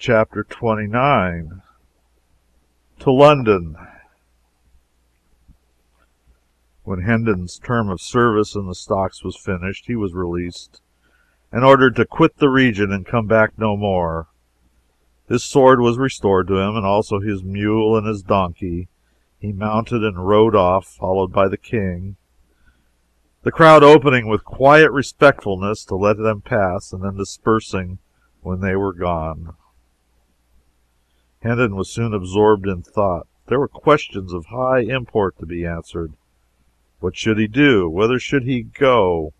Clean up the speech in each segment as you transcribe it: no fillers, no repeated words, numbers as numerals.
Chapter 29. To London. When Hendon's term of service in the stocks was finished, he was released, and ordered to quit the region and come back no more. His sword was restored to him, and also his mule and his donkey. He mounted and rode off, followed by the king, the crowd opening with quiet respectfulness to let them pass, and then dispersing when they were gone. Hendon was soon absorbed in thought. There were questions of high import to be answered. What should he do? Whither should he go?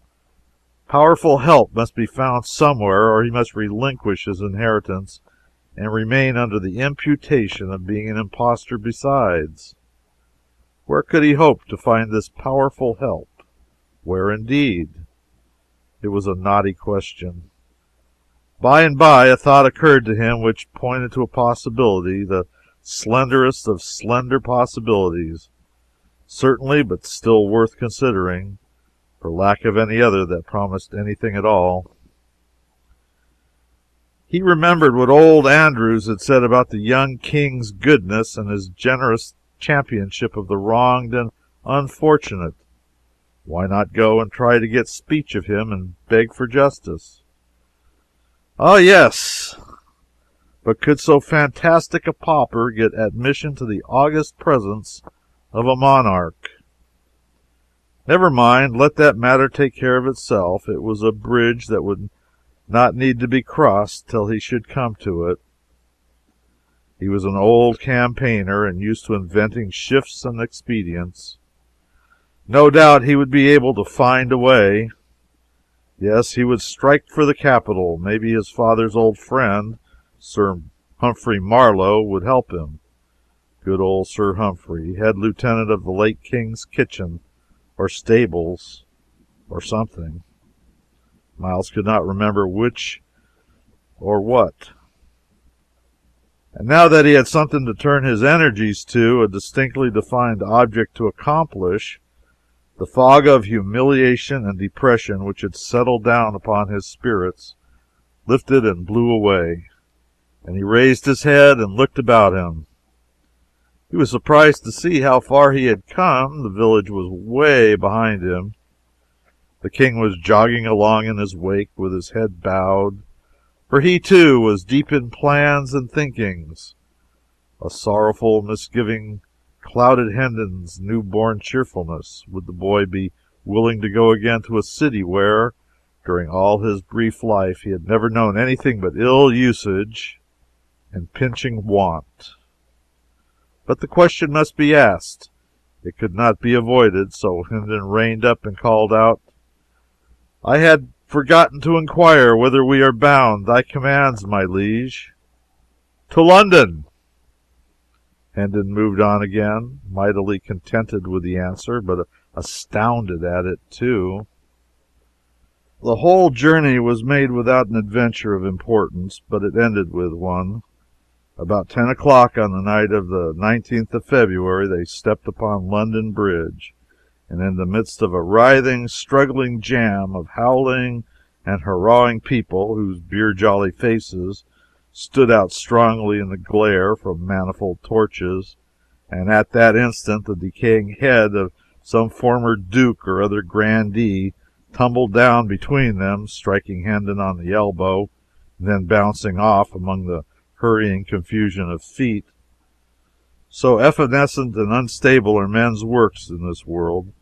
Powerful help must be found somewhere, or he must relinquish his inheritance and remain under the imputation of being an impostor besides. Where could he hope to find this powerful help? Where, indeed? It was a knotty question. By and by a thought occurred to him which pointed to a possibility, the slenderest of slender possibilities, certainly, but still worth considering, for lack of any other that promised anything at all. He remembered what old Andrews had said about the young king's goodness and his generous championship of the wronged and unfortunate. Why not go and try to get speech of him and beg for justice? Ah, yes, but could so fantastic a pauper get admission to the august presence of a monarch? Never mind, let that matter take care of itself. It was a bridge that would not need to be crossed till he should come to it. He was an old campaigner and used to inventing shifts and expedients. No doubt he would be able to find a way. Yes, he would strike for the capital. Maybe his father's old friend, Sir Humphrey Marlowe, would help him. Good old Sir Humphrey, head lieutenant of the late king's kitchen, or stables, or something. Miles could not remember which or what. And now that he had something to turn his energies to, a distinctly defined object to accomplish, the fog of humiliation and depression which had settled down upon his spirits lifted and blew away, and he raised his head and looked about him. He was surprised to see how far he had come. The village was way behind him. The king was jogging along in his wake with his head bowed, for he, too, was deep in plans and thinkings. A sorrowful misgiving clouded Hendon's new-born cheerfulness. Would the boy be willing to go again to a city where, during all his brief life, he had never known anything but ill usage and pinching want? But the question must be asked. It could not be avoided, so Hendon reined up and called out, "I had forgotten to inquire whither we are bound. Thy commands, my liege." "To London." Hendon moved on again, mightily contented with the answer, but astounded at it, too. The whole journey was made without an adventure of importance, but it ended with one. About 10 o'clock on the night of the 19th of February, they stepped upon London Bridge, and in the midst of a writhing, struggling jam of howling and hurrahing people, whose beer-jolly faces stood out strongly in the glare from manifold torches, and at that instant the decaying head of some former duke or other grandee tumbled down between them, striking Hendon on the elbow, and then bouncing off among the hurrying confusion of feet. So evanescent and unstable are men's works in this world.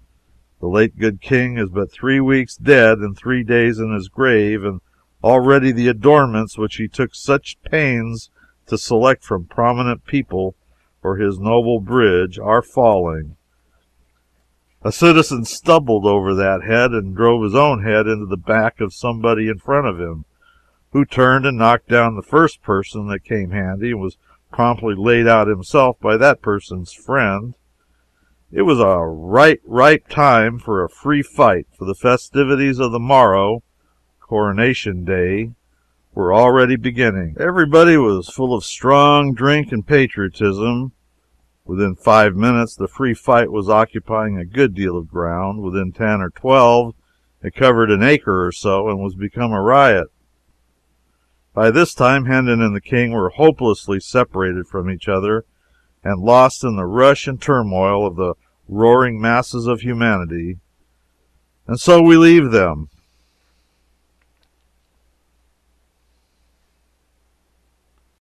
The late good king is but 3 weeks dead and 3 days in his grave, and already the adornments which he took such pains to select from prominent people for his noble bridge are falling. A citizen stumbled over that head and drove his own head into the back of somebody in front of him, who turned and knocked down the first person that came handy, and was promptly laid out himself by that person's friend. It was a right ripe time for a free fight, for the festivities of the morrow, Coronation Day, were already beginning. Everybody was full of strong drink and patriotism. Within 5 minutes the free fight was occupying a good deal of ground. Within 10 or 12 it covered an acre or so and was become a riot. By this time Hendon and the King were hopelessly separated from each other, and lost in the rush and turmoil of the roaring masses of humanity. And so we leave them.